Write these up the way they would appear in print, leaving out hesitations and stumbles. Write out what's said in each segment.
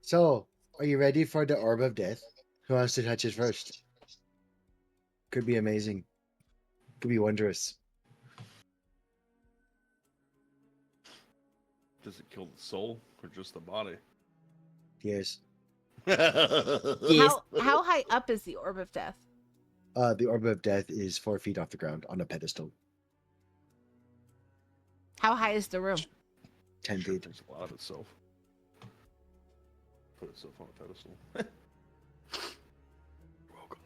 So, are you ready for the Orb of Death? Who wants to touch it first? Could be amazing. Could be wondrous. Does it kill the soul or just the body? Yes. How high up is the Orb of Death? The Orb of Death is 4 feet off the ground on a pedestal. How high is the room? 10 Sure, feet. takes a lot of itself. Put itself on a pedestal. Welcome.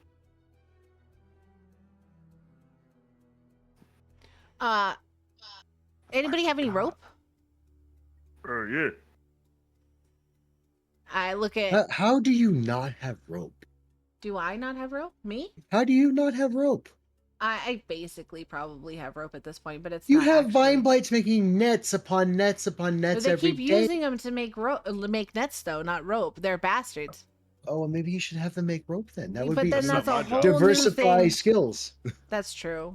Anybody have any rope? Yeah. I look at. How do you not have rope? Do I not have rope? Me? How do you not have rope? I basically probably have rope at this point, but it's You not have actually... vine blights making nets upon nets upon nets They every keep day. using them to make make nets though, not rope. They're bastards. Oh, well, maybe you should have them make rope then. That would But be then that's a my whole job. diversify new thing. skills. That's true.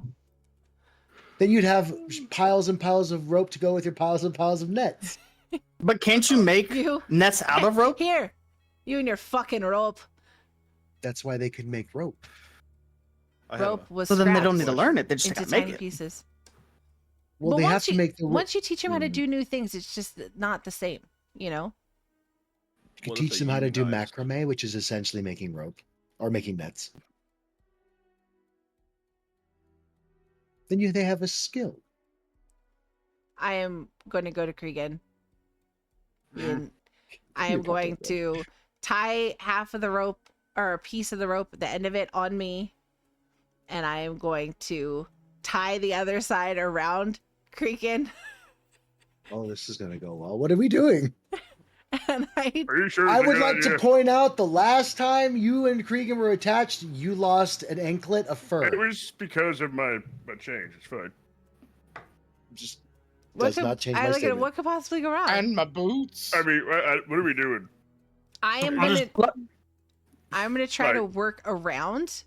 Then you'd have piles and piles of rope to go with your piles and piles of nets. But can't you make You nets out of rope? Here, you and your fucking rope. That's why they could make rope. Rope was So then they don't scrapped need to learn it. They just into gotta make tiny it. pieces. Well, But they have once to you- make the rope. Once you teach them how to do new things, it's just not the same, you know? You What could if teach they them how to do unionized? macrame, which is essentially making rope or making nets. Then they have a skill. I am going to go to Kriegan. And I am You going don't to tie half of the rope or a piece of the rope, the end of it on me. And I am going to tie the other side around Kriegan. Oh, this is going to go well. What are we doing? And Are you sure? I it's a would good like to idea? point out the last time you and Kriegan were attached, you lost an anklet of fur. It was because of my change. It's fine. Just what does could, not change I my look at it, statement. what could possibly go wrong? And my boots. I mean, what are we doing? I am I'll gonna just- I'm gonna try to Right. work around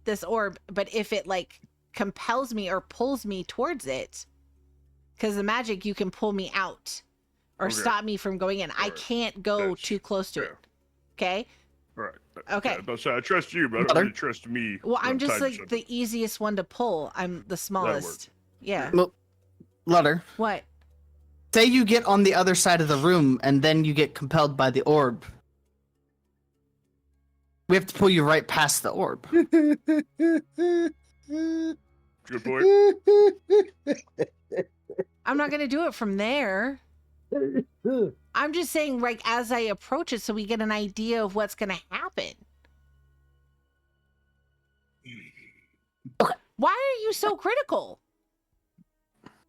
this orb, but if it like compels me or pulls me towards it, because the magic you can pull me out or Okay. stop me from going in. I Alright. can't go That's- too close to yeah. it. Okay. Right. Okay. Yeah, but I trust you, but I don't Mother? really trust me. Well, when I'm just tied to like something. the easiest one to pull. I'm the smallest. Yeah. Well, Ludder, What? say you get on the other side of the room and then you get compelled by the orb. We have to pull you right past the orb. Good point. I'm not gonna do it from there. I'm just saying, like, as I approach it, so we get an idea of what's gonna happen. Okay. Why are you so critical?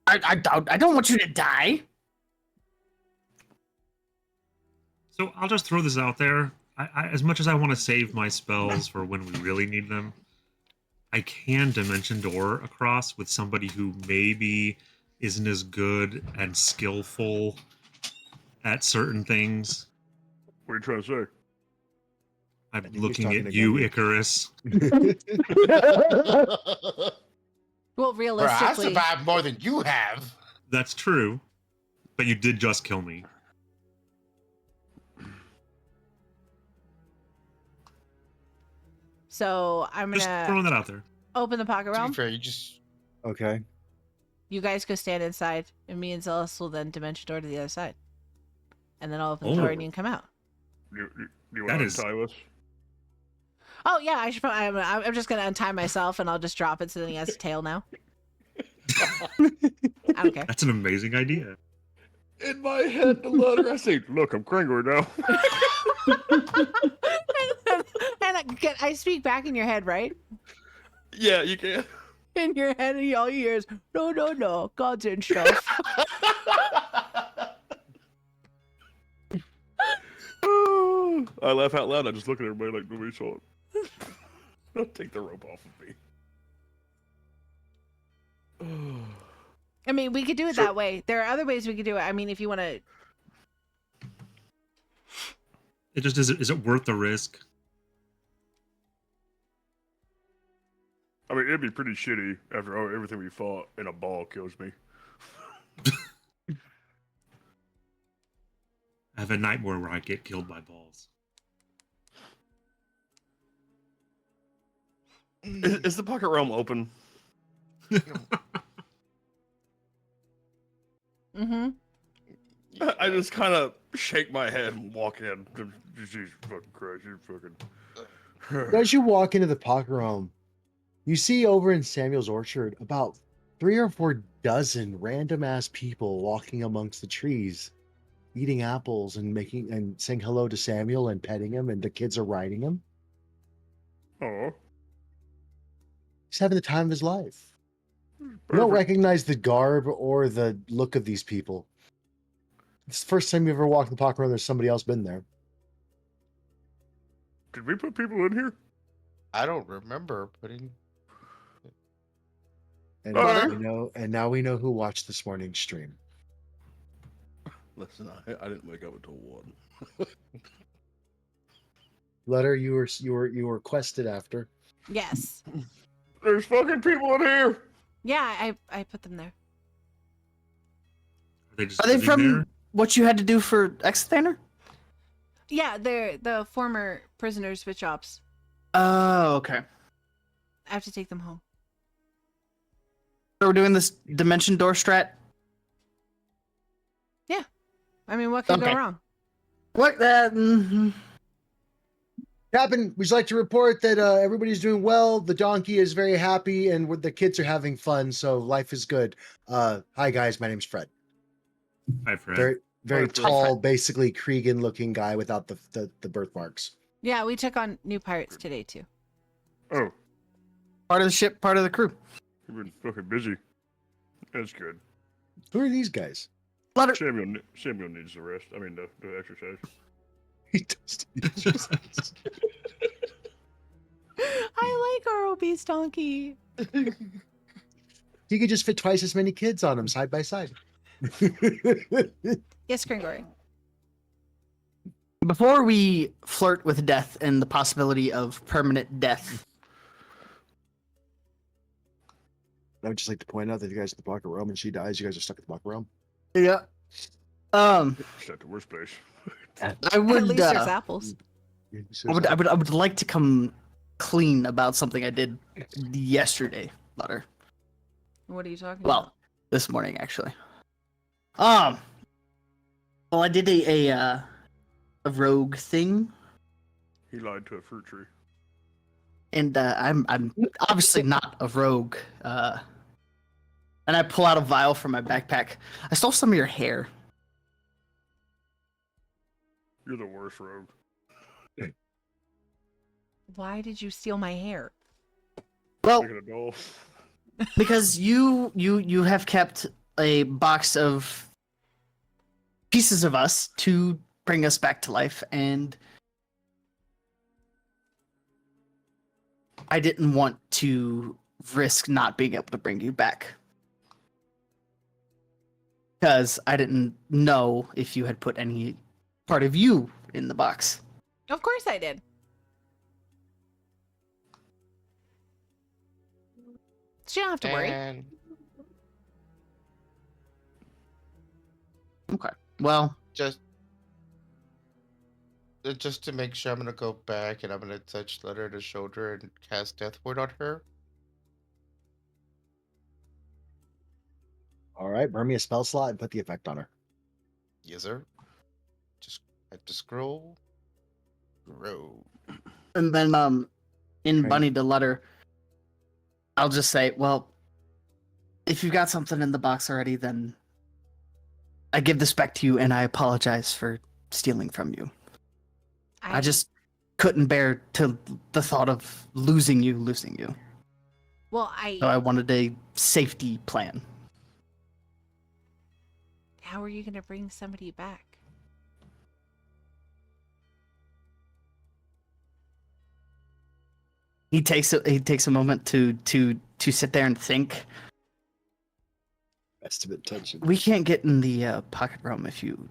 I don't want you to die. So I'll just throw this out there. As much as I want to save my spells for when we really need them, I can dimension door across with somebody who maybe isn't as good and skillful at certain things. What are you trying to say? I I'm think he's looking talking at to you, Gabby. Icarus. Well, Oh, Bro, I realistically, survived more than you have. That's true, but you did just kill me. so I'm Just gonna throwing that out there. open the pocket To be realm. fair, you just Okay. You guys go stand inside, and me and Zealous will then dimension door to the other side, and then I'll open the door and you can come out. You want That to is- untie us? Oh yeah, I should. I'm just gonna untie myself, and I'll just drop it so then he has a tail now. I don't care. That's an amazing idea. In my head, the letter I say, "Look, I'm Kriegan now." And I speak back in your head, right? Yeah, you can. In your head, and all you hear is, no, God's and stuff. I laugh out loud. I just look at everybody like nobody saw it. Don't take the rope off of me. I mean, we could do it So- that way. There are other ways we could do it. I mean, if you want to. It just is it worth the risk? I mean, it'd be pretty shitty after everything we fought, and a ball kills me. have a nightmare where I get killed by balls. Is the pocket realm open? Mm-hmm. I just kind of shake my head and walk in. Jesus fucking Christ, you fucking. As you walk into the pocket realm, you see over in Samuel's orchard about 3 or 4 dozen random ass people walking amongst the trees, eating apples and saying hello to Samuel and petting him, and the kids are riding him. Oh. He's having the time of his life. You don't recognize the garb or the look of these people. It's the first time you ever walked the pocket realm. There's somebody else been there. Did we put people in here? I don't remember putting. And Butter? now we know who watched this morning's stream. Listen, I didn't wake up until 1. Ludder, you were quested after. Yes. There's fucking people in here. Yeah, I put them there. Are they just Are they living from there? what you had to do for Exthaner? Yeah, they're the former prisoners with jobs. Oh, okay. I have to take them home. So we're doing this dimension door strat. I mean, what could Okay. go wrong? What? Captain, we'd like to report that everybody's doing well. The donkey is very happy, and the kids are having fun, so life is good. Hi, guys. My name's Fred. Hi, Fred. Very, very Hi, Fred. tall, basically Kriegan-looking guy without the birthmarks. Yeah, we took on new pirates today too. Oh, Part of the ship, part of the crew. you've been fucking busy. That's good. Who are these guys? Ludder. Samuel needs the rest. I mean, the exercise. He does exercise. I like our obese donkey. He could just fit twice as many kids on him side by side. Yes, Kringory. Before we flirt with death and the possibility of permanent death, I would just like to point out that you guys are at the pocket realm and she dies, you guys are stuck at the pocket realm. yeah, It's not the worst place. I At would, least there's apples. I would like to come clean about something I did yesterday, Ludder. What are you talking Well, about? this morning actually. Well, I did a rogue thing, He lied to a fruit tree. and I'm obviously not a rogue. And I pull out a vial from my backpack. I stole some of your hair. You're the worst rogue. Why did you steal my hair? Well, Look at a doll. because you have kept a box of pieces of us to bring us back to life, and I didn't want to risk not being able to bring you back because I didn't know if you had put any part of you in the box. Of course I did. So you don't have to worry. And Okay. Well, just to make sure, I'm gonna go back and I'm gonna touch Ludder to the shoulder and cast Death Ward on her. All right, burn me a spell slot and put the effect on her. Yes, sir. Just have to scroll. Grow. and then in Okay. Bunny the letter, I'll just say, well, if you've got something in the box already, then I give this back to you, and I apologize for stealing from you. I just couldn't bear to the thought of losing you. Well, So I wanted a safety plan. How are you going to bring somebody back? He takes a moment to sit there and think. Best of intention. We can't get in the pocket realm if you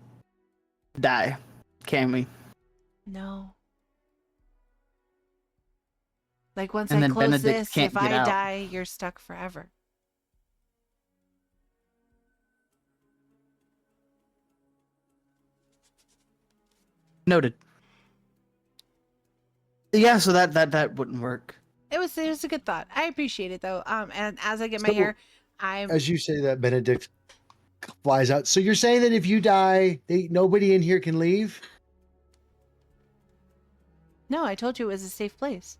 die, can we? No. Like once And I then close Benedict this, can't if I get out. die, you're stuck forever. Noted. Yeah, so that wouldn't work. It was a good thought. I appreciate it though. And as I get my So, hair, I'm As you say that, Benedict flies out. So you're saying that if you die, nobody in here can leave? no, I told you it was a safe place.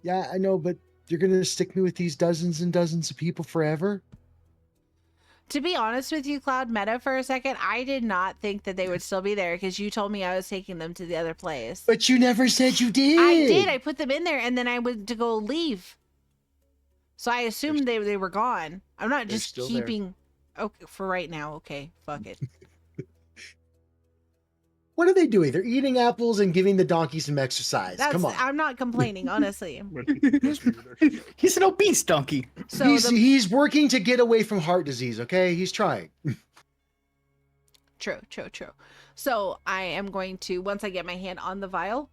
Yeah, I know, but you're gonna stick me with these dozens and dozens of people forever? To be honest with you, Cloud Meta, for a second, I did not think that they would still be there because you told me I was taking them to the other place. But you never said you did. I did. I put them in there and then I went to go leave. So I assumed they were gone. I'm not They're just still there. keeping. Okay, for right now. Okay, fuck it. What are they doing? They're eating apples and giving the donkey some exercise. Come on. I'm not complaining, honestly. He's an obese donkey. So he's working to get away from heart disease, okay? He's trying. True. So I am going to, once I get my hand on the vial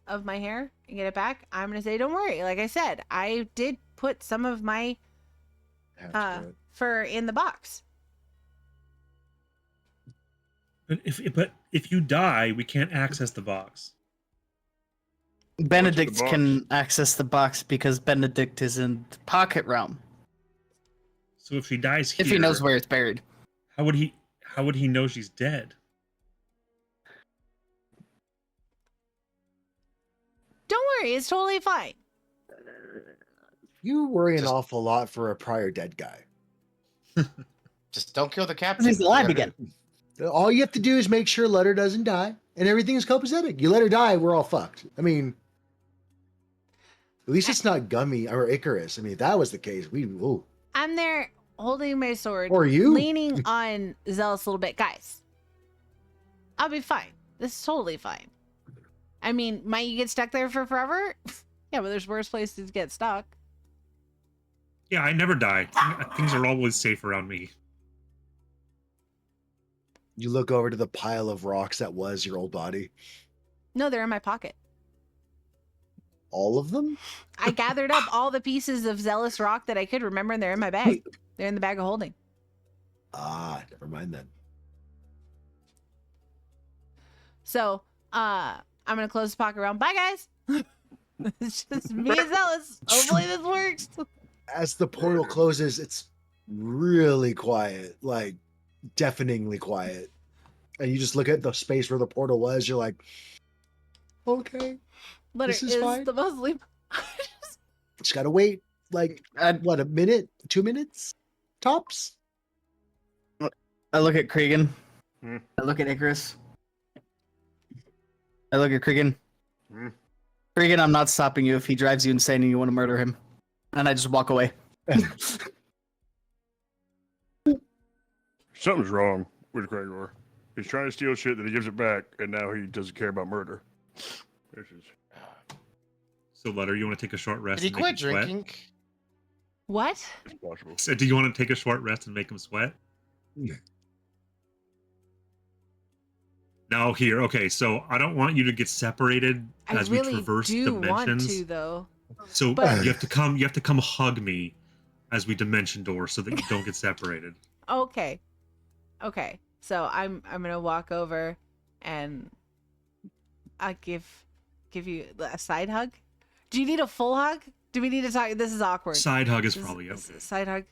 of my hair and get it back, I'm going to say, don't worry. Like I said, I did put some of my fur in the box. But if you die, we can't access the box. Benedict box? can access the box because Benedict is in the pocket realm. So if she dies here, If he knows where it's buried. how would he know she's dead? Don't worry. It's totally fine. You worry an Just- awful lot for a prior dead guy. Just don't kill the captain. He's alive You gotta- again. All you have to do is make sure Ludder doesn't die, and everything is copacetic. You let her die, we're all fucked. I mean, at least it's not Gummy or Icarus. I mean, if that was the case, ooh. I'm there holding my sword. Or you. Leaning on Zealous a little bit. Guys, I'll be fine. This is totally fine. I mean, might you get stuck there for forever? Yeah, but there's worse places to get stuck. Yeah, I never die. Things are always safe around me. You look over to the pile of rocks that was your old body. No, they're in my pocket. All of them? I gathered up all the pieces of Zealous rock that I could remember, and they're in my bag. They're in the bag of holding. Ah, never mind then. So, I'm gonna close the pocket round. Bye, guys. It's just me and Zealous. Hopefully this works. As the portal closes, it's really quiet, like deafeningly quiet. And you just look at the space where the portal was, you're like, okay, But This it is is fine. the Muslim. just gotta wait, like, what, a minute, 2 minutes? Tops? I look at Kriegan. Hmm. I look at Icarus. I look at Kriegan. Hmm. Kriegan, I'm not stopping you if he drives you insane and you want to murder him. And I just walk away. Something's wrong with Gregor. He's trying to steal shit, then he gives it back, and now he doesn't care about murder. This is... So, Ludder, you want to take a short rest? Did he and make quit him sweat? drinking? What? It's possible. So, do you want to take a short rest and make him sweat? No, here. Okay, so I don't want you to get separated I as we really traverse do want dimensions. to, though. So But- you have to come hug me as we dimension door so that you don't get separated. Okay. Okay. So I'm gonna walk over and I give you a side hug. Do you need a full hug? Do we need to talk? This is awkward. Side hug is This probably this okay. Side hug.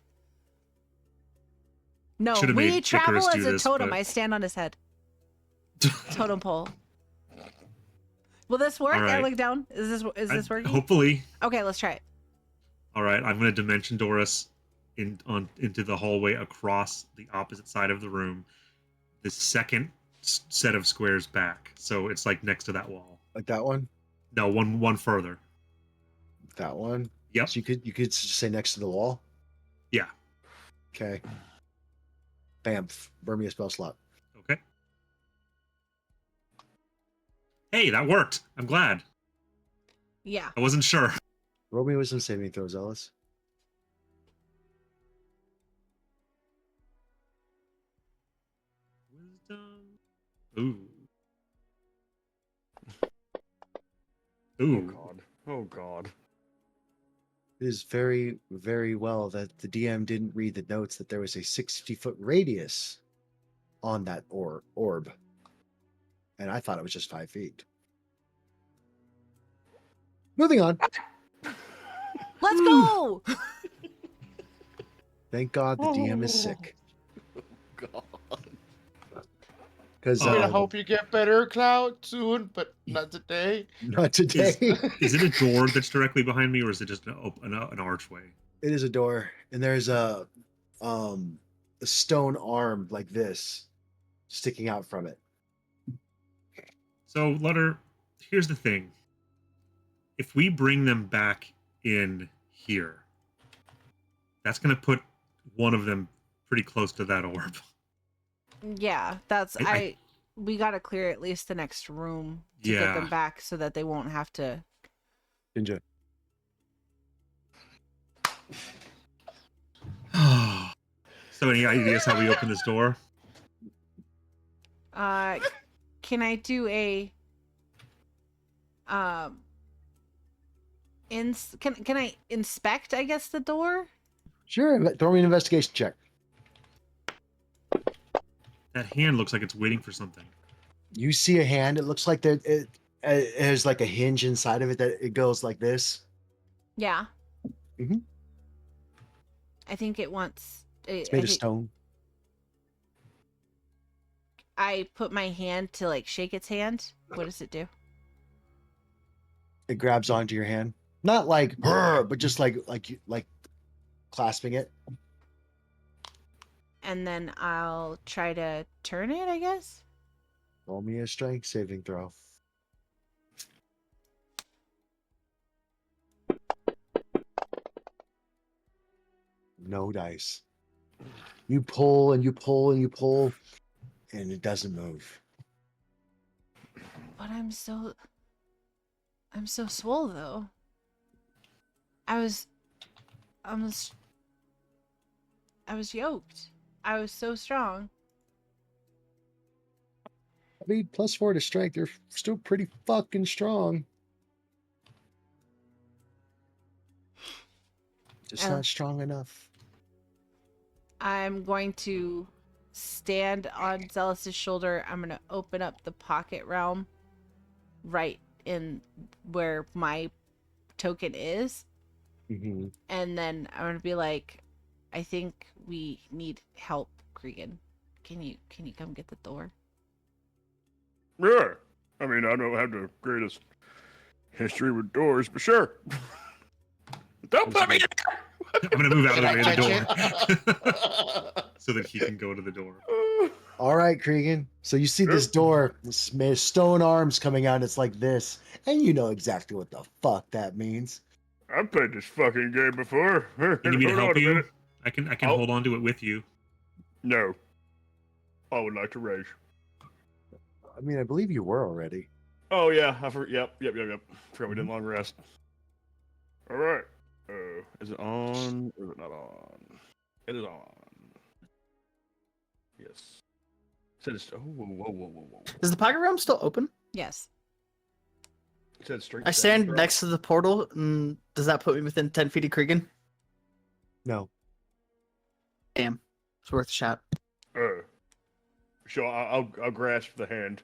No, Should've we made travel Icarus as do a this, totem. but- I stand on his head. Totem pole. Will this work? All I right. look down. Is this working? Hopefully. Okay, let's try it. All right, I'm going to dimension door us into the hallway across the opposite side of the room. The second set of squares back, so it's like next to that wall. Like that one? No, one further. That one? Yep. So you could just say next to the wall? Yeah. Okay. Bam. Burn me a spell slot. Okay. Hey, that worked. I'm glad. Yeah. I wasn't sure. Roll me wisdom saving throws, Ellis. Wisdom. Ooh. Oh Ooh. god. Oh god. It is very, very well that the DM didn't read the notes that there was a 60-foot radius on that orb. And I thought it was just 5 feet. Moving on. Let's go. Thank God the DM is sick. God. Because Oh. I hope you get better, Cloud, soon, but not today. not today. Is it a door that's directly behind me, or is it just an archway? It is a door, and there's a stone arm like this sticking out from it. So, Ludder, here's the thing. If we bring them back in here, that's going to put one of them pretty close to that orb. Yeah, that's we gotta clear at least the next room to get them Yeah. back so that they won't have to. Ninja. So, any ideas how we open this door? Can I do a can I inspect, I guess, the door? Sure, throw me an investigation check. That hand looks like it's waiting for something. You see a hand. It looks like that it has like a hinge inside of it that it goes like this. Yeah. Mhm. I think it wants. It's made of stone. I put my hand to like shake its hand. What does it do? It grabs onto your hand, not like "Brr," but just like clasping it. And then I'll try to turn it, I guess. Roll me a strength saving throw. No dice. You pull and you pull and you pull, and it doesn't move. But I'm so swole though. I was yoked. I was so strong. I mean, +4 to strength. You're still pretty fucking strong. Just Oh. not strong enough. I'm going to stand on Zealous's shoulder. I'm going to open up the pocket realm right in where my token is. Mm-hmm. And then I'm going to be like, I think we need help, Kriegan. Can you come get the door? Yeah. I mean, I don't have the greatest history with doors, but sure. Don't put me in I'm going to move out of the Can way I of the touch door so that he can go to the door. there. All right, Kriegan. So you see this door, this stone arms coming out. It's like this, and you know exactly what the fuck that means. I've played this fucking game before. You need me to Hold on help a you? minute. I can Oh. hold on to it with you. No. I would like to rage. I mean, I believe you were already. Oh yeah, yep. Forgot we did long rest. All right. Is it on or is it not on? It is on. Yes. Said it's whoa. Is the pocket realm still open? Yes. It said strength. I stand next to the portal, and does that put me within 10 feet of Kriegan? No. Damn. It's worth a shot. So I'll grasp the hand.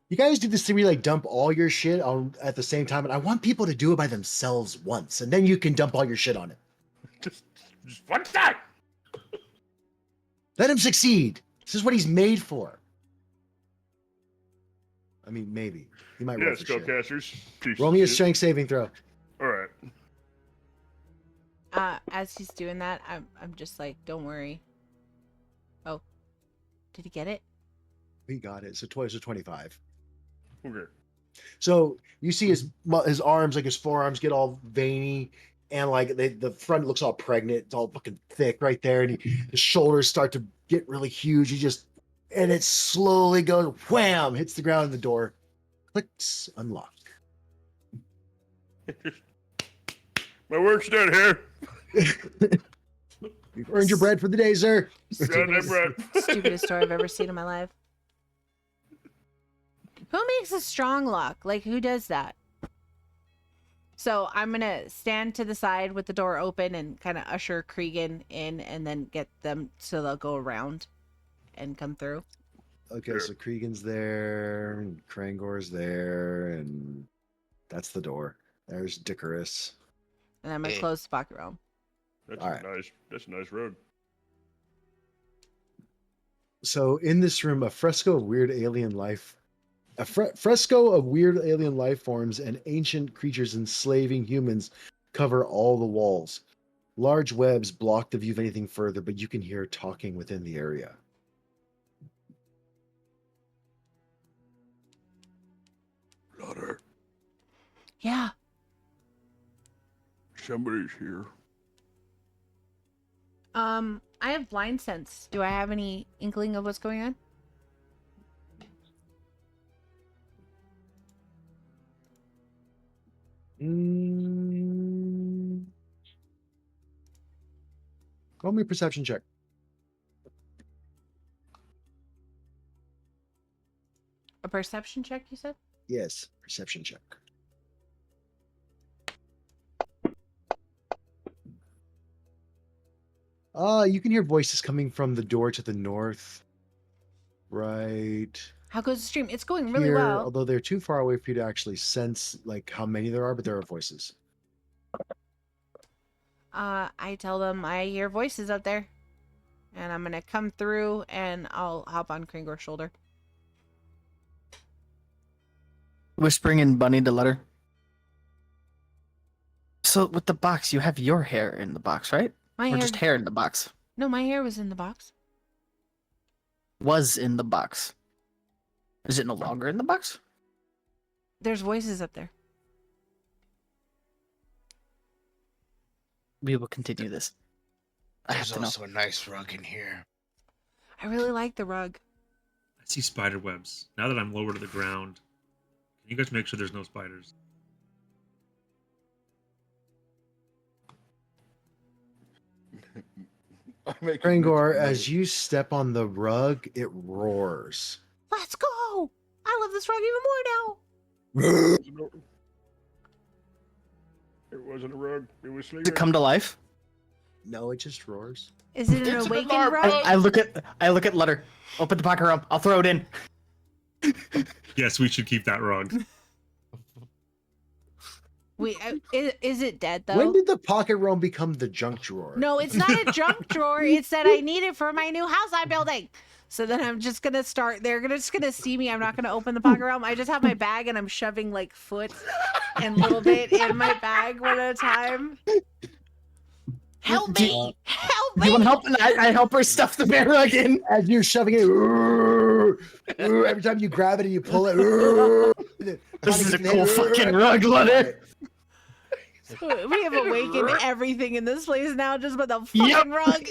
You guys do this thing where you like dump all your shit on at the same time, and I want people to do it by themselves once, and then you can dump all your shit on it. Just one time. Let him succeed. This is what he's made for. I mean, maybe he might roll Yeah, for shit. spellcasters. Piece Roll of me a shit. strength saving throw. All right. As he's doing that, I'm just like, don't worry. Oh, did he get it? He got it. So twice, 25. Okay. So you see his arms, like his forearms, get all veiny, and like the front looks all pregnant. It's all fucking thick right there, and his shoulders start to get really huge. And it slowly goes wham, hits the ground, and the door clicks, unlock. My work's done here. You've earned your bread for the day, sir. Goddamn right. Stupidest door I've ever seen in my life. Who makes a strong lock? Like, who does that? So I'm gonna stand to the side with the door open and kind of usher Kriegan in, and then get them so they'll go around and come through. Okay, Yeah. so Kriegan's there, and Krangor's there, and that's the door. There's Dickerus. And I'm gonna Eh. close the pocket realm. That's All right. That's a nice rug. So in this room, a fresco of weird alien life, fresco of weird alien life forms and ancient creatures enslaving humans cover all the walls. Large webs block the view of anything further, but you can hear talking within the area. Ludder, Yeah. somebody's here. I have blind sense. Do I have any inkling of what's going on? Roll me a perception check. A perception check, you said? Yes, perception check. You can hear voices coming from the door to the north. Right How goes the stream? It's going really here, well. although they're too far away for you to actually sense like how many there are, but there are voices. I tell them I hear voices up there. And I'm gonna come through and I'll hop on Kringor's shoulder. Whispering in Bunny to Ludder. So with the box, you have your hair in the box, right? My Or hair just hair in the box? No, my hair was in the box. Was in the box. Is it no longer in the box? There's voices up there. We will continue this. I have There's to know. also a nice rug in here. I really like the rug. I see spider webs. Now that I'm lower to the ground, can you guys make sure there's no spiders? Krangor, as you step on the rug, it roars. Let's go! I love this rug even more now. It wasn't a rug. It was Does sleeping. it come to life? No, it just roars. Is it an It's an awakened alarm rug? bell. I look at Ludder. Open the pocket realm. I'll throw it in. Yes, we should keep that rug. Wait, is it dead though? When did the pocket realm become the junk drawer? No, it's not a junk drawer. It's that I need it for my new house I'm building. So then I'm just gonna start. Just gonna see me. I'm not gonna open the pocket realm. I just have my bag and I'm shoving like foot and little bit in my bag one at a time. Help me! Help Do me! you want help? I help her stuff the bear rug in. As you're shoving it, every time you grab it and you pull it. This is a cool fucking rug, Ludder. We have awakened everything in this place now just by the fucking Yep. rug.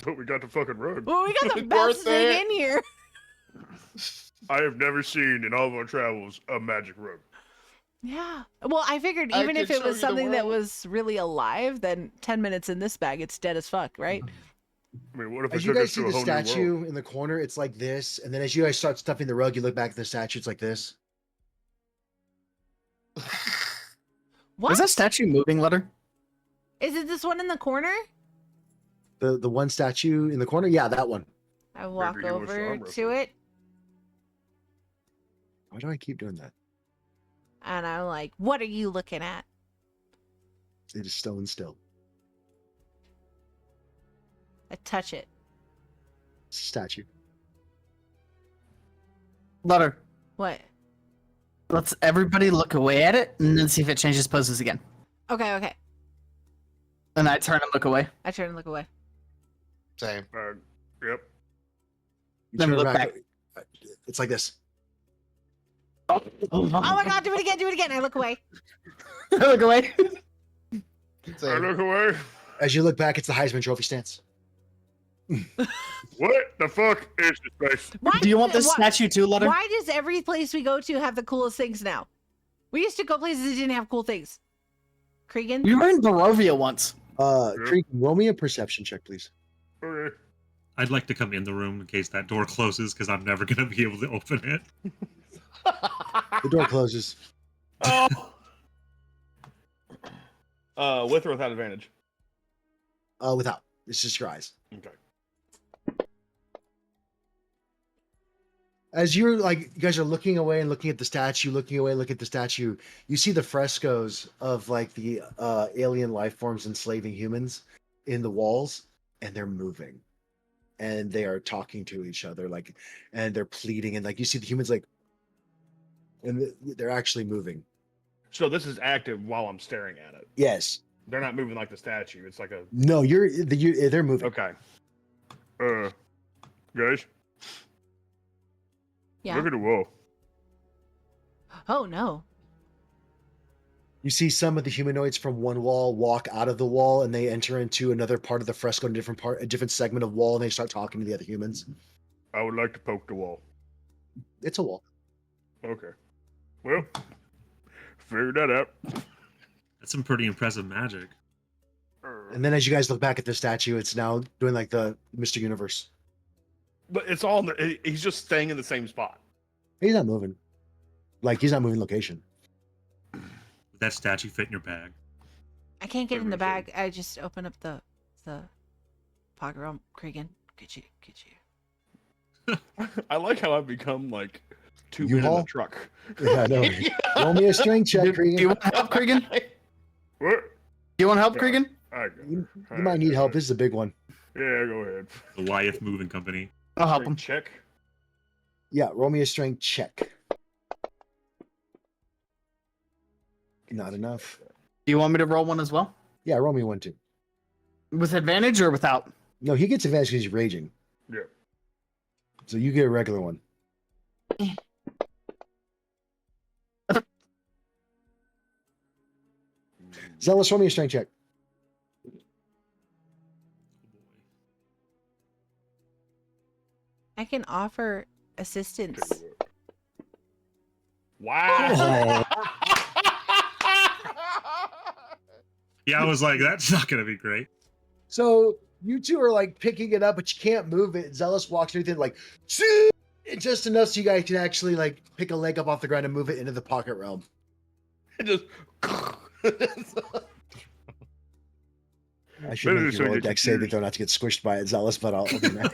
But we got the fucking rug. Well, we got the Worth best thing it. in here. I have never seen in all of our travels a magic rug. Yeah. Well, I figured I even if could it show was you the something that world. was really alive, then 10 minutes in this bag, it's dead as fuck, right? I mean, what if As it you took guys us see to a the whole new world? statue in the corner, it's like this. And then as you guys start stuffing the rug, you look back at the statue, it's like this. What? Is that statue moving, Ludder? Is it this one in the corner? The one statue in the corner? Yeah, that one. I walk Maybe he was over arm to wrestling. it Why do I keep doing that? and I'm like, what are you looking at? It is stone still. I touch it. It's a statue. Ludder, What? let's everybody look away at it and then see if it changes poses again. Okay, okay. And I turn and look away. I turn and look away. Same. Yep. You Then we turn look back. It's like this. Oh my god, do it again, do it again. I look away. Look away. I Same. look away. As you look back, it's the Heisman Trophy stance. What the fuck is this place? Why Do you want does- this statue too, Ludder? Why does every place we go to have the coolest things now? We used to go places that didn't have cool things. Kriegan? We were in Barovia once. Creek, roll me a perception check, please. Okay. I'd like to come in the room in case that door closes because I'm never going to be able to open it. The door closes. Oh. With or without advantage? Without. It's just your eyes. Okay. As you're like, you guys are looking away and looking at the statue, looking away, look at the statue. You see the frescoes of like the alien life forms enslaving humans in the walls, and they're moving, and they are talking to each other, like, and they're pleading, and like you see the humans like, and they're actually moving. So this is active while I'm staring at it. Yes. They're not moving like the statue. It's like a No, they're moving. okay. Guys, Yeah. look at the wall. Oh no. You see some of the humanoids from one wall walk out of the wall, and they enter into another part of the fresco, a different segment of wall, and they start talking to the other humans. I would like to poke the wall. It's a wall. Okay. Well, figured that out. That's some pretty impressive magic. And then as you guys look back at the statue, it's now doing like the Mr. Universe. But it's all in the, he's just staying in the same spot. He's not moving. Like, he's not moving location. Would that statue fit in your bag? I can't get in the Everything. bag. I just open up the pocket realm. Kriegan, get you. I like how I've become like 2 men in U-Haul? the truck. Yeah, I know. Roll me a strength check, Do you Kriegan. want help, Kriegan? Do What? you want help, Yeah. Kriegan? I got You it. might need help. This is a big one. Yeah, go ahead. Goliath Moving Company. I'll help him. Check. Yeah, roll me a strength check. Not enough. Do you want me to roll one as well? Yeah, roll me one too. With advantage or without? No, he gets advantage because he's raging. Yeah. So you get a regular one. Zealous, roll me a strength check. I can offer assistance. Wow. Yeah, I was like, that's not gonna be great. So you two are like picking it up, but you can't move it. Zealous walks underneath it like, "Shoo!" Just enough so you guys can actually like pick a leg up off the ground and move it into the pocket realm. It just. I should Better make so you roll a you get dex save confused. though not to get squished by it, Zealous, but I'll be nice.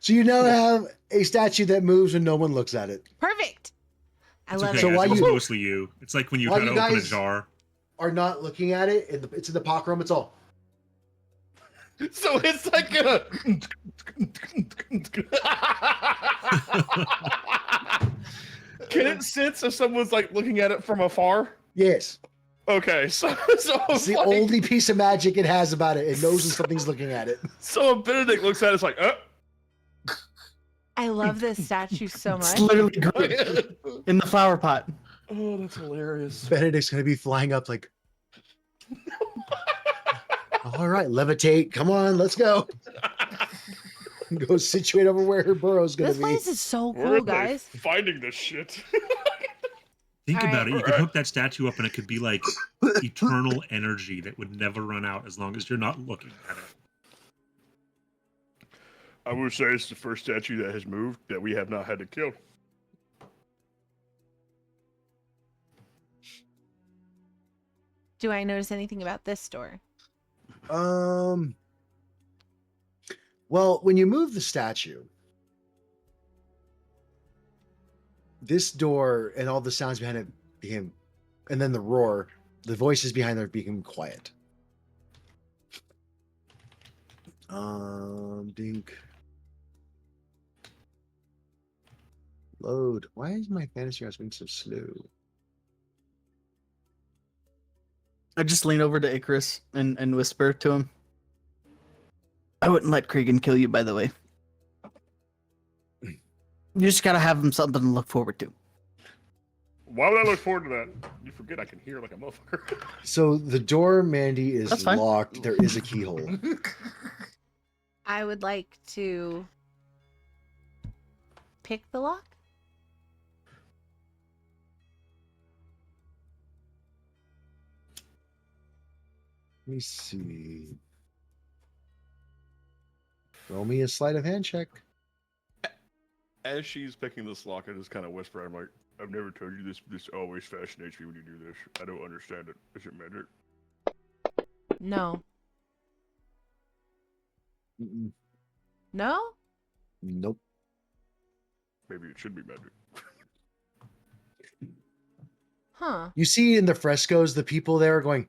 So you now have a statue that moves when no one looks at it. Perfect. I It's love okay, So it. guys, while it's you- mostly you. It's like when you while try to you open a guys- jar. Are not looking at it. It's in the pocket realm. It's all. So it's like a. Can it sense if someone's like looking at it from afar? Yes. Okay, so It's the like, only piece of magic it has about it. It knows when something's looking at it. so when Benedict looks at it, it's like, I love this statue so It's much. literally good. In the flower pot. oh, that's hilarious. Benedict's gonna be flying up like. All right, levitate. Come on, let's go. Go situate over where her burrow's gonna This be. place is so Where cool, are they guys. finding this shit? Think All about right. it. You could hook that statue up and it could be like eternal energy that would never run out as long as you're not looking at it. I would say it's the first statue that has moved that we have not had to kill. Do I notice anything about this door? Well, when you move the statue, this door and all the sounds behind it became, and then the roar, the voices behind there became quiet. Dink. Load. Why is my fantasy house being so slow? I just lean over to Icarus and whisper to him. I wouldn't let Kriegan kill you, by the way. You just gotta have him something to look forward to. Why would I look forward to that? You forget I can hear like a motherfucker. So the door, Mandy, is That's fine. locked. There is a keyhole. I would like to pick the lock. Let me see. Roll me a sleight of hand check. As she's picking this lock, I just kind of whisper, I'm like, I've never told you this. This always fascinates me when you do this. I don't understand it. Is it magic? No. Mm-mm. No? Nope. Maybe it should be magic. Huh. You see in the frescoes, the people there are going,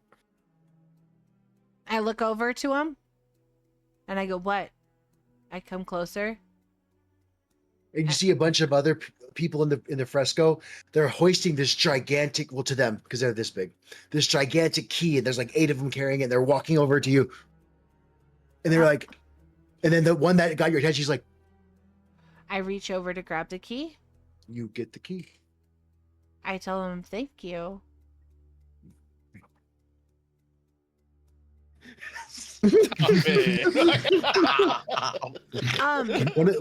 I look over to him and I go, what? I come closer. and you see a bunch of other people in the fresco. They're hoisting this gigantic, well, to them because they're this big, this gigantic key, and there's like 8 of them carrying it. And they're walking over to you, and they're like, and then the one that got your attention, she's like, I reach over to grab the key. you get the key. I tell him, thank you.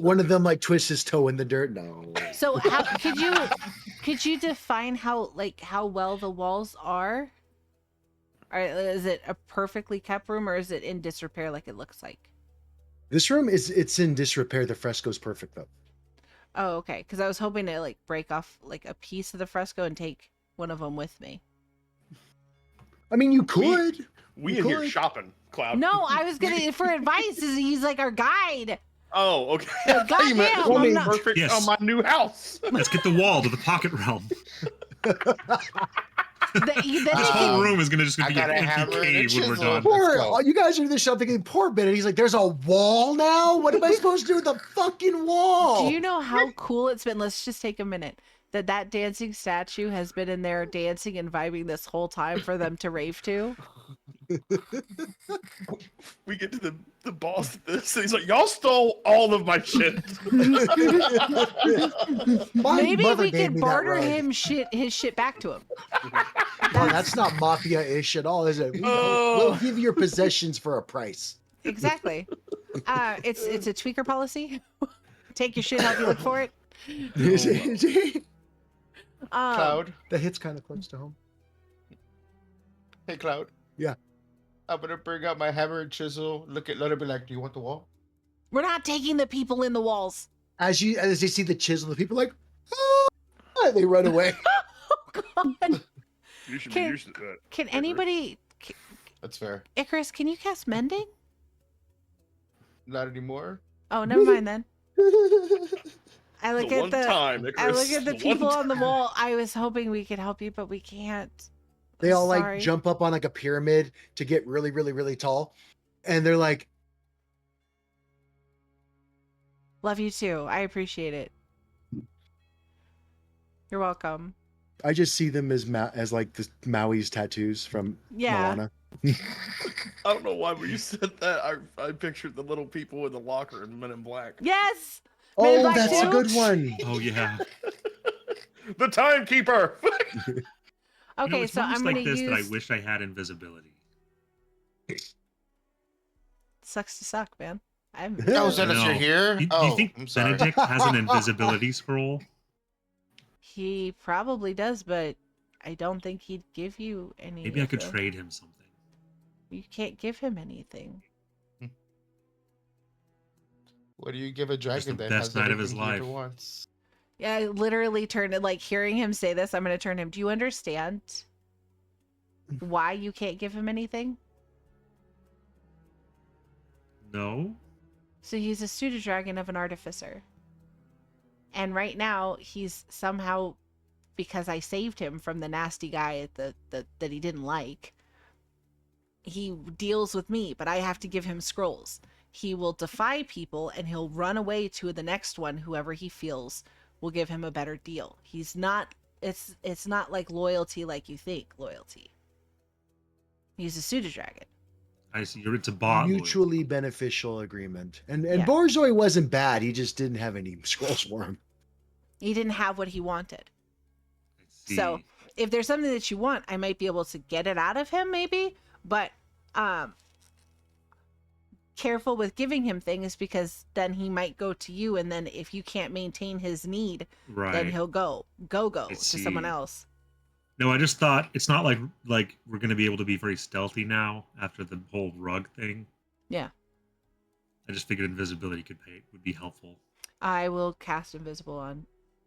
One of them like twists his toe in the dirt. No. So how could you define how well the walls are? Or is it a perfectly kept room, or is it in disrepair like it looks like? This room it's in disrepair. The fresco's perfect though. Oh, okay. Because I was hoping to like break off like a piece of the fresco and take one of them with me. I mean, you could. We You in here could. shopping, Cloud. No, I was gonna for advice. He's like our guide. Oh, okay. Yeah, I thought you meant goddamn, one I'm not- perfect Yes. on my new house. Let's get the wall to the pocket realm. Then This he whole can, room is going to just I be got an a hammer empty and a cave when we're chisel. done. Poor, Let's go. you guys are in this shop thinking, poor Bennett. He's like, there's a wall now? What am I supposed to do with the fucking wall? do you know how cool it's been? Let's just take a minute. That dancing statue has been in there dancing and vibing this whole time for them to rave to. We get to the boss of this, and he's like, y'all stole all of my shit. My Maybe mother we gave could me that barter rug. his shit back to him. Oh, that's not mafia-ish at all, is it? Oh. We'll give you your possessions for a price. Exactly. It's a tweaker policy. Take your shit, help you look for it. Cloud. That hit's kind of close to home. Hey, Cloud. Yeah. I'm gonna bring out my hammer and chisel. Look at Ludder, be like, do you want the wall? We're not taking the people in the walls. As they see the chisel, the people are like, "Ah," they run away. Oh God. You should Can- be used to that. Can anybody, That's fair. Icarus? Can you cast mending? Not anymore. Oh, never mind then. I look The at one the time, I look Icarus, at the one people on the time. wall. I was hoping we could help you, but we can't. They all Sorry. like jump up on like a pyramid to get really, really, really tall. And they're like, Love you too. I appreciate it. You're welcome. I just see them as like the Maui's tattoos from Yeah. Moana. I don't know why when you said that, I pictured the little people in the locker in Men in Black. Yes. Men in Oh, Black that's a too? good one. Oh, yeah. The timekeeper. Okay, it's so moments I'm gonna like this use. that I wish I had invisibility. Sucks to suck, man. I'm. Oh, Zenos, No. you're here? Do Oh, you think I'm sorry. Benedict has an invisibility scroll? He probably does, but I don't think he'd give you any. Maybe I of could the- trade him something. You can't give him anything. What do you give a dragon the that best has night of his everything he ever life. wants? Yeah, I literally turned it like hearing him say this. I'm gonna turn him. Do you understand why you can't give him anything? No? So he's a pseudo dragon of an artificer, and right now he's somehow, because I saved him from the nasty guy at the that he didn't like. He deals with me, but I have to give him scrolls. He will defy people and he'll run away to the next one, whoever he feels will give him a better deal. He's not it's not like loyalty like you think loyalty. He's a pseudo dragon. I see. It's a bot. loyalty. Mutually beneficial agreement. And Yeah. Borzoi wasn't bad. He just didn't have any scrolls for him. He didn't have what he wanted. I see. So if there's something that you want, I might be able to get it out of him maybe, but careful with giving him things because then he might go to you, and then if you can't maintain his need, right. then he'll go I to someone see. else. No, I just thought it's not like we're gonna be able to be very stealthy now after the whole rug thing. Yeah. I just figured invisibility would be helpful. I will cast invisible on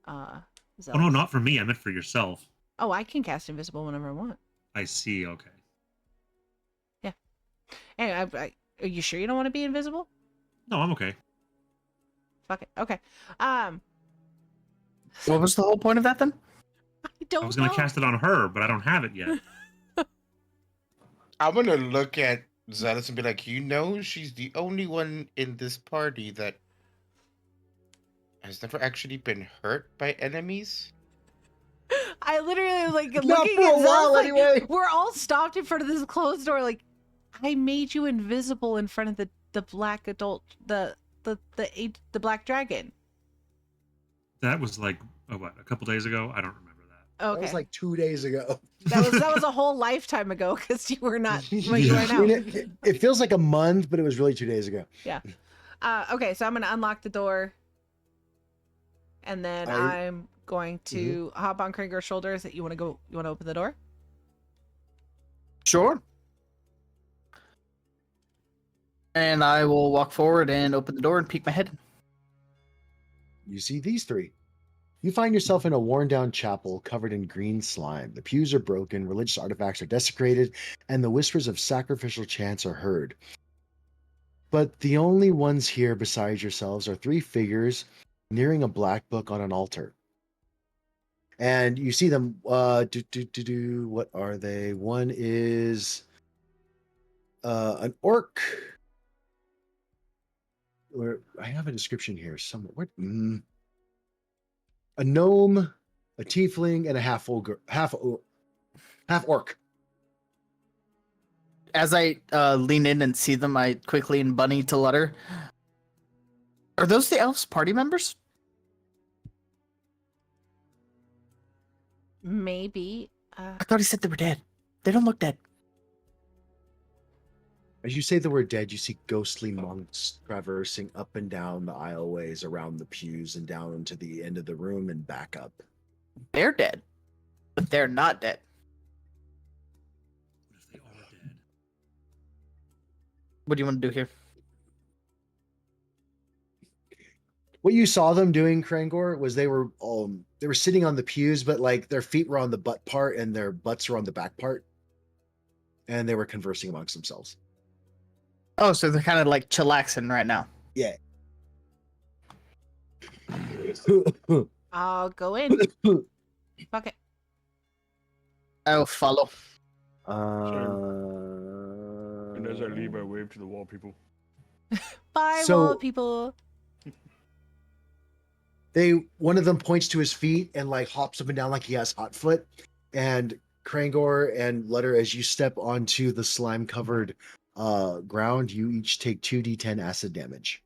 Oh no, Zealous. not for me. I meant for yourself. Oh, I can cast invisible whenever I want. I see. Okay. Anyway, are you sure you don't want to be invisible? No, I'm okay. Fuck it. Okay. What was the whole point of that then? I I don't was know. gonna cast it on her, but I don't have it yet. I'm gonna look at Zealous and be like, she's the only one in this party that has never actually been hurt by enemies. I literally was like Not looking for a at Zealous, while, like, anyway. we're all stopped in front of this closed door. Like, I made you invisible in front of the black adult, the black dragon. That was like a couple days ago. I don't remember that. Okay, That was like 2 days ago. that was a whole lifetime ago because you were not what you Yeah. are now. It feels like a month, but it was really 2 days ago. Okay, so I'm gonna unlock the door, and then I'm going to hop on Krieger's shoulders. That you want to go? You want to open the door? Sure. And I will walk forward and open the door and peek my head in. You see these three. You find yourself in a worn-down chapel covered in green slime. The pews are broken, religious artifacts are desecrated, and the whispers of sacrificial chants are heard. But the only ones here besides yourselves are three figures nearing a black book on an altar. And you see them, what are they? One is an orc. Or I have a description here somewhere. What? A gnome, a tiefling, and a half orc. As I lean in and see them, I quickly and bunny to Ludder. Are those the elves' party members? Maybe. I thought he said they were dead. They don't look dead. As you say the word dead, you see ghostly monks traversing up and down the aisleways around the pews and down to the end of the room and back up. They're dead, but they're not dead. What if they are dead? What do you want to do here? What you saw them doing, Krangor, was they were sitting on the pews, but like their feet were on the butt part and their butts were on the back part, and they were conversing amongst themselves. Oh, so they're kind of like chillaxing right now. Yeah. I'll go in. Fuck it. I'll follow. And as I leave, I wave to the wall people. Bye, So- wall people. One of them points to his feet and like hops up and down like he has hot foot. And Krangor and Ludder, as you step onto the slime covered ground, you each take 2d10 acid damage.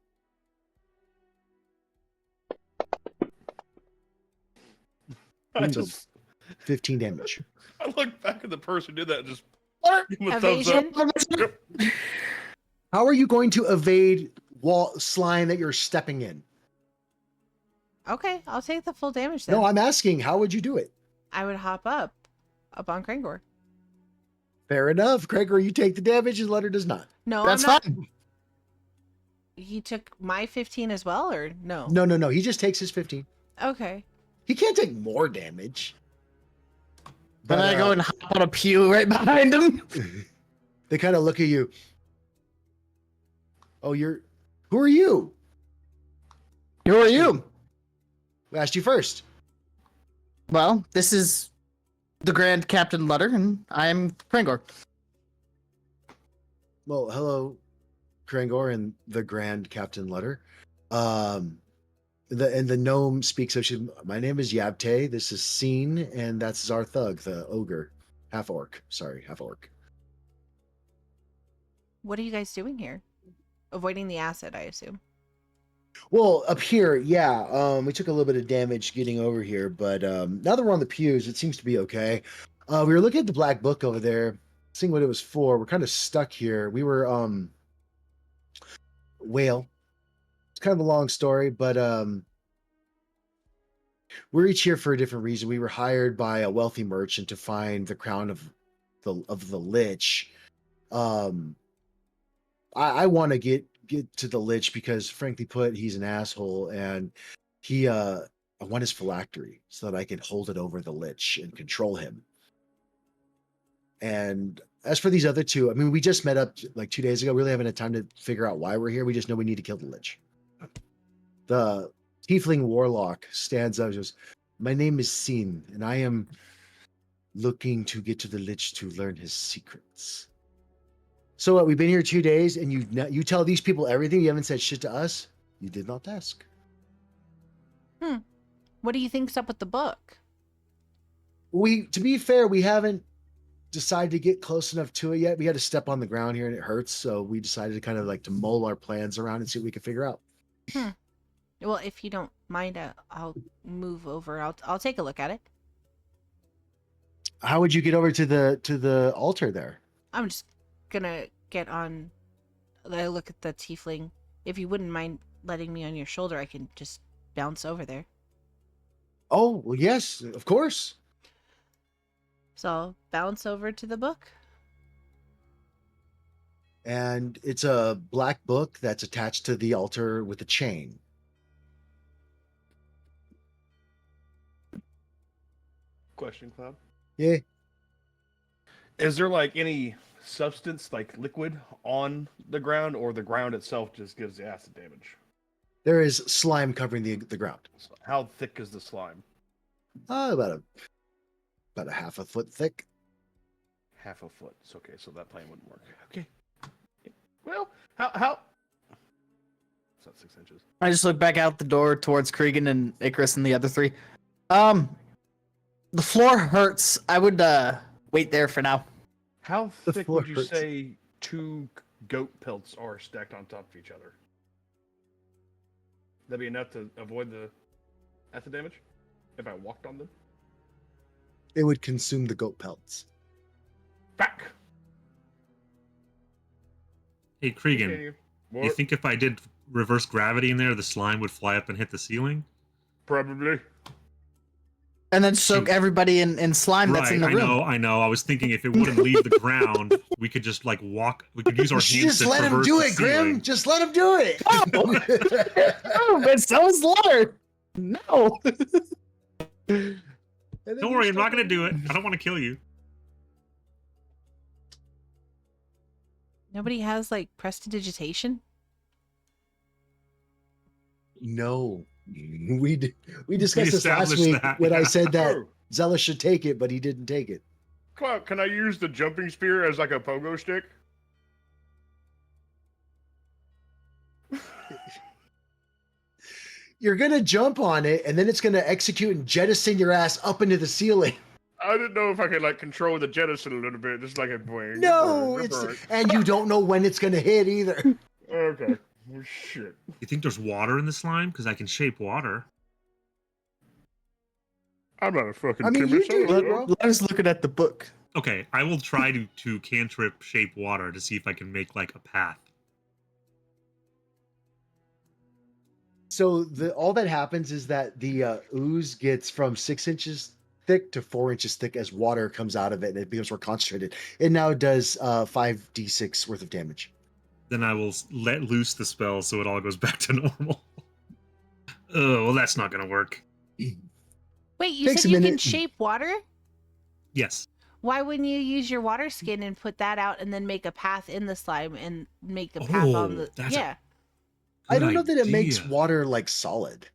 I So- just 15 damage. I look back at the person who did that and just give him a Evasion. thumbs up. How are you going to evade wall slime that you're stepping in? Okay, I'll take the full damage then. No, I'm asking, how would you do it? I would hop up on Krangor. Fair enough. Krangor, you take the damage and Ludder does not. No, That's I'm not. fine. He took my 15 as well, or no? No. He just takes his 15. Okay. He can't take more damage. Then I go and hop on a pew right behind him. They kind of look at you. Oh, who are you? Who are you? We asked you first. Well, this is the Grand Captain Ludder, and I'm Krangor. Well, hello, Krangor and the Grand Captain Ludder. The gnome speaks. My name is Yabte. This is Scene, and that's Zarthug, the ogre, half orc. What are you guys doing here? Avoiding the acid, I assume. Well, up here, yeah. We took a little bit of damage getting over here, but now that we're on the pews, it seems to be okay. We were looking at the black book over there, seeing what it was for. We're kind of stuck here. We were whale. It's kind of a long story, but we're each here for a different reason. We were hired by a wealthy merchant to find the crown of the Lich. I want to get to the Lich because, frankly put, he's an asshole, and I want his phylactery so that I can hold it over the Lich and control him. And as for these other two, I mean, we just met up like 2 days ago. Really haven't had time to figure out why we're here. We just know we need to kill the Lich. The tiefling warlock stands up and goes, "My name is Sin, and I am looking to get to the Lich to learn his secrets." So what? We've been here 2 days, and you tell these people everything. You haven't said shit to us. You did not ask. What do you think's up with the book? To be fair, we haven't decided to get close enough to it yet. We had to step on the ground here, and it hurts. So we decided to kind of like to mull our plans around and see what we can figure out. Well, if you don't mind, I'll move over. I'll take a look at it. How would you get over to the altar there? I'm just gonna get on. I look at the tiefling. If you wouldn't mind letting me on your shoulder, I can just bounce over there. Oh, well, yes, of course. So I'll bounce over to the book. And it's a black book that's attached to the altar with a chain. Question, Cloud. Yeah. Is there like any substance, like liquid, on the ground, or the ground itself just gives the acid damage? There is slime covering the ground. So how thick is the slime? About a half a foot thick. Half a foot. So, okay, so that plan wouldn't work. Okay. Well, how? It's not 6 inches. I just look back out the door towards Kriegan and Icarus and the other three. The floor hurts. I would wait there for now. How The thick floor would you hurts. say 2 goat pelts are stacked on top of each other? That'd be enough to avoid the acid damage if I walked on them? It would consume the goat pelts. Back! Hey, Kriegan, Continue. you What? think if I did reverse gravity in there, the slime would fly up and hit the ceiling? Probably. And then soak Shoot. everybody in slime that's in the room. I know. I was thinking if it wouldn't leave the ground, we could just like walk. We could use our hands Just to let him traverse do the it, Grim. ceiling. Just let him do it. Oh, but so is Ludder. No. Don't worry, I'm not going to do it. I don't want to kill you. Nobody has like prestidigitation. No, we discussed this last established week that, when I yeah. said that Oh, Zealous should take it, but he didn't take it. Cloud, can I use the jumping spear as like a pogo stick? You're gonna jump on it, and then it's gonna execute and jettison your ass up into the ceiling. I didn't know if I could like control the jettison a little bit, just like a boing. No, and you don't know when it's gonna hit either. Okay. Well, shit. You think there's water in the slime? Because I can shape water. I'm not a fucking I mean, timber you do solo, that, bro. Ludder's looking at the book. Okay, I will try to cantrip shape water to see if I can make like a path. So all that happens is that the ooze gets from 6 inches thick to 4 inches thick as water comes out of it, and it becomes more concentrated. It now does 5d6 worth of damage. Then I will let loose the spell so it all goes back to normal. Oh, well, that's not going to work. Wait, you Takes said a you can minute. shape water? Yes. Why wouldn't you use your water skin and put that out and then make a path in the slime and make the path on Oh, the that's a yeah? I Good don't know that it makes idea. water like solid.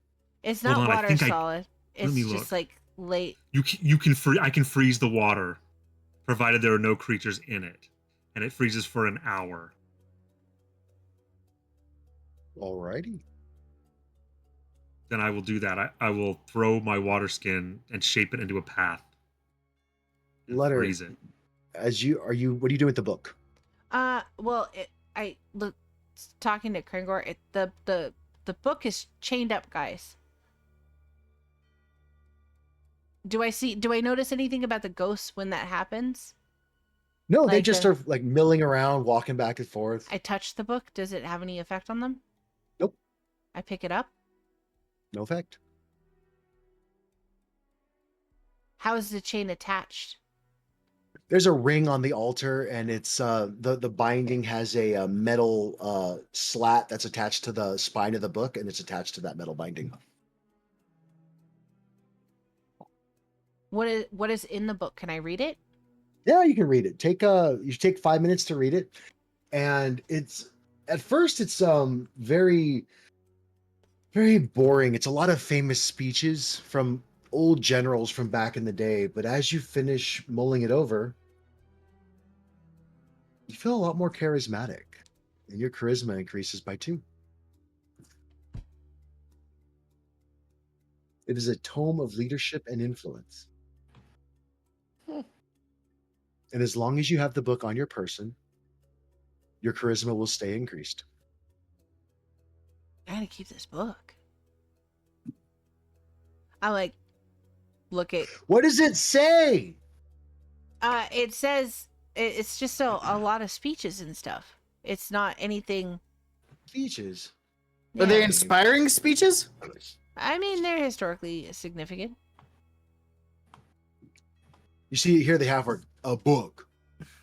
It's Hold not on, I water think solid. It's me just look. like late. You can I can freeze the water, provided there are no creatures in it, and it freezes for an hour. Alrighty. Then I will do that. I will throw my water skin and shape it into a path. And Ludder, freeze it. what are you doing with the book? Well, I look talking to Krangor. The book is chained up, guys. Do I notice anything about the ghosts when that happens? No, they Like just are like milling around, walking back and forth. I touch the book. Does it have any effect on them? Nope. I pick it up. No effect. How is the chain attached? There's a ring on the altar, and it's the binding has a metal slat that's attached to the spine of the book, and it's attached to that metal binding. What is in the book? Can I read it? Yeah, you can read it. You take 5 minutes to read it, and it's at first it's very very boring. It's a lot of famous speeches from old generals from back in the day, but as you finish mulling it over, you feel a lot more charismatic, and your charisma increases by 2. It is a tome of leadership and influence. And as long as you have the book on your person, your charisma will stay increased. I gotta keep this book. I like look at. What does it say? It says it's just a lot of speeches and stuff. It's not anything. Speeches. Are they Yeah. inspiring speeches? I mean, they're historically significant. You see, here they have a book.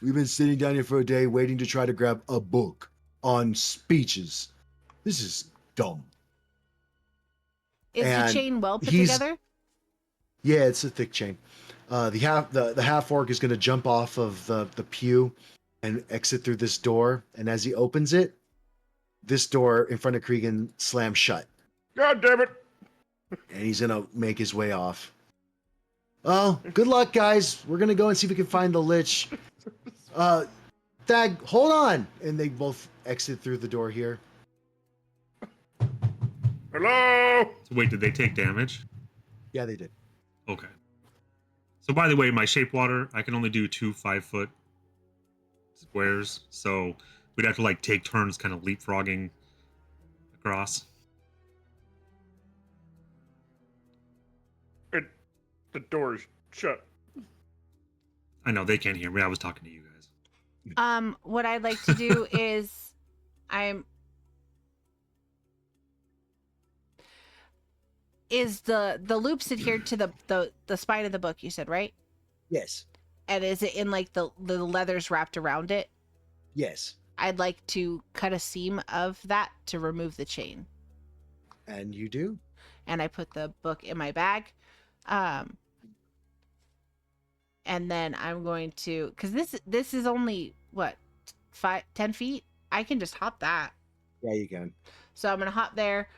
We've been sitting down here for a day waiting to try to grab a book on speeches. This is dumb. Is the And chain well put he's- together? Yeah, it's a thick chain. The half orc is going to jump off of the pew and exit through this door. And as he opens it, this door in front of Kriegan slams shut. God damn it! And he's going to make his way off. Oh, good luck, guys. We're going to go and see if we can find the lich. Thag, hold on. And they both exit through the door here. Hello. So wait, did they take damage? Yeah, they did. Okay. So by the way, my shape water, I can only do 2 5-foot squares. So we'd have to like take turns kind of leapfrogging across. The door's shut. I know they can't hear me. I was talking to you guys. What I'd like to do is the loops adhered to the spine of the book, you said, right? Yes. And is it in like the leathers wrapped around it? Yes. I'd like to cut a seam of that to remove the chain. And you do? And I put the book in my bag. And then I'm going to, because this is only what, 10 feet? I can just hop that. Yeah, you can. So I'm gonna hop there.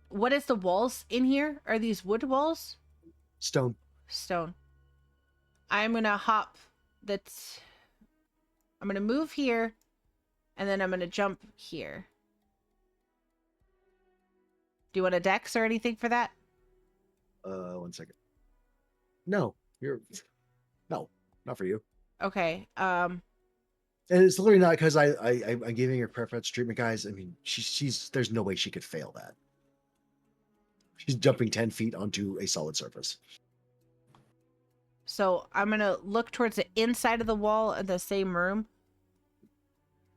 What is the walls in here? Are these wood walls? Stone. Stone. I'm gonna hop. I'm gonna move here, and then I'm gonna jump here. Do you want a dex or anything for that? 1 second. No, no, not for you. Okay. And it's literally not because I'm giving her preferential treatment, guys. I mean, she's there's no way she could fail that. She's jumping 10 feet onto a solid surface. So I'm gonna look towards the inside of the wall in the same room.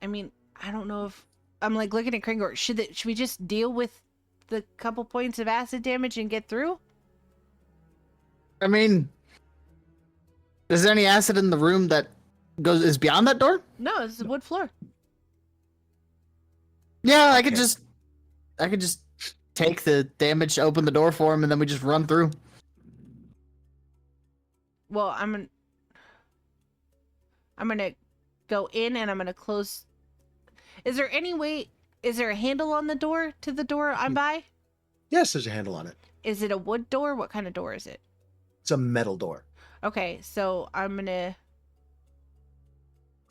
I mean, I don't know if I'm like looking at Kringor. Should we just deal with the couple points of acid damage and get through? I mean, is there any acid in the room that is beyond that door? No, it's a wood floor. Yeah, I could just take the damage, open the door for him, and then we just run through. Well, I'm gonna go in and I'm gonna close. Is there a handle on the door to the door I'm by? Yes, there's a handle on it. Is it a wood door? What kind of door is it? It's a metal door. Okay, so I'm gonna.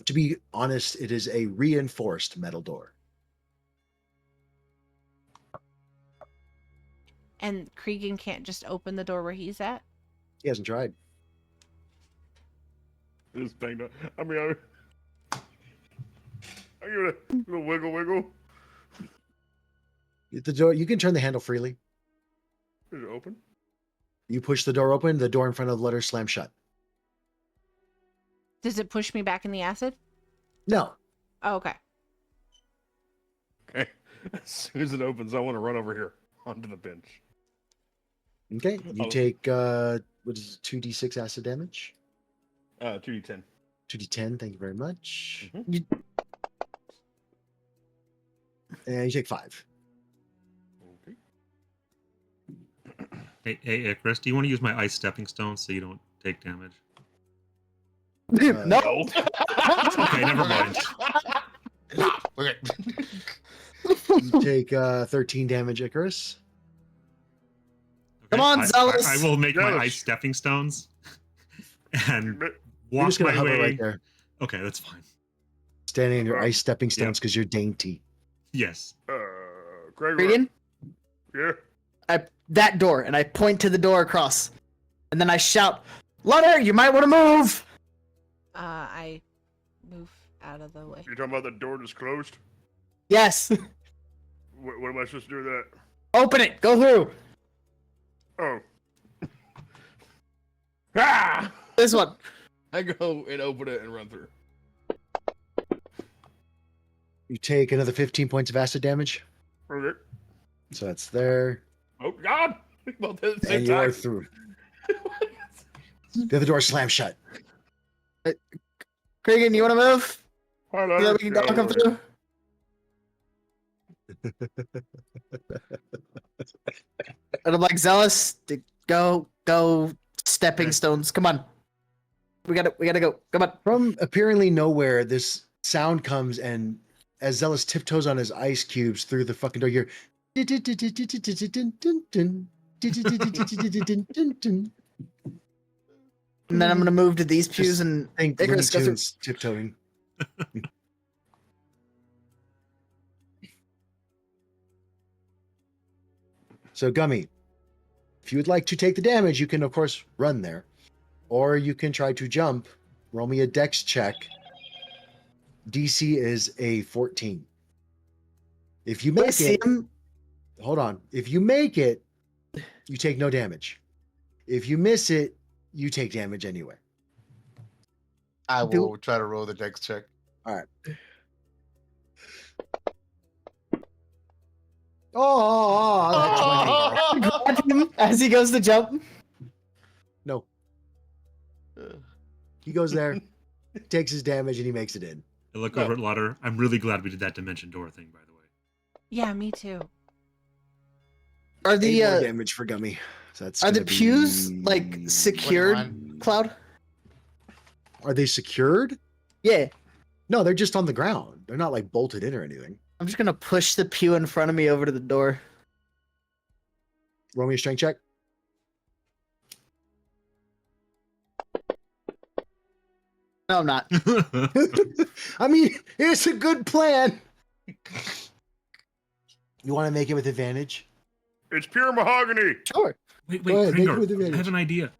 To be honest, it is a reinforced metal door. And Kriegan can't just open the door where he's at? He hasn't tried. Just banged up. I mean, I give it a little wiggle. The door, you can turn the handle freely. Is it open? You push the door open, the door in front of Ludder slams shut. Does it push me back in the acid? No. Oh, okay. Okay. As soon as it opens, I want to run over here onto the bench. Okay. You Oh. take what is it, 2d6 acid damage? 2d10. 2d10, thank you very much. Mhm. And you take 5. Okay. Hey, Icarus, do you want to use my ice stepping stone so you don't take damage? No. Okay, never mind. Okay. You take 13 damage, Icarus. Okay, Come on, I Zealous! will make my Zealous. ice stepping stones and You're walk just gonna my hover way. right there, Okay, that's fine. standing in your Um, ice stepping stones because you're dainty. Yes. Gregor. Kriegan, Yeah. that door, and I point to the door across. And then I shout, Ludder, you might want to move! I move out of the way. You're talking about the door that's closed? Yes, What am I supposed to do with that? open it, go through. Oh. Ah! This one. I go and open it and run through. You take another 15 points of acid damage. Okay. So that's there. Oh, God! About that at the same And you are time. through. The other door slams shut. Kriegan, you want to move? Hi, So that we can all come through? And I'm like, Zealous, go, stepping stones. Come on. We gotta go. Come on. From apparently nowhere, this sound comes, and as Zealous tiptoes on his ice cubes through the fucking door, you're. And then I'm gonna move to these pews and Think Looney Icarus go through. Tunes tiptoeing. So, Gummy, if you would like to take the damage, you can, of course, run there. Or you can try to jump. Roll me a dex check. DC is a 14. If you Wait, make see it, him? hold on. If you make it, you take no damage. If you miss it, you take damage anyway. I Do- will try to roll the dex check. Oh, that's 20. Grab him as he goes to jump. No. He goes there, takes his damage, and he makes it in. I look over at Ludder. I'm really glad we did that dimension door thing, by the way. Yeah, me too. Are 8 the more damage for Gummy. So that's are the gonna pews be- like secured, 21. Cloud? Are they secured? Yeah. No, they're just on the ground. They're not like bolted in or anything. I'm just gonna push the pew in front of me over to the door. Roll me a strength check. No, I'm not. I mean, it's a good plan. You want to make it with advantage? It's pure mahogany. Sure. Wait, Go ahead, make it Gringor, with I advantage. have an idea.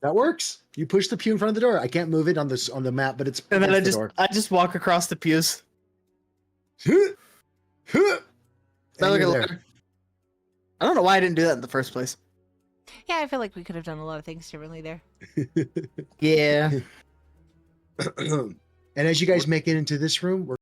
That works. You push the pew in front of the door. I can't move it on this on the map, but it's And then against the door. I just walk across the pews. And Now look you're at there. Ludder. I don't know why I didn't do that in the first place. Yeah, I feel like we could have done a lot of things differently there. Yeah. And as you guys make it into this room, we're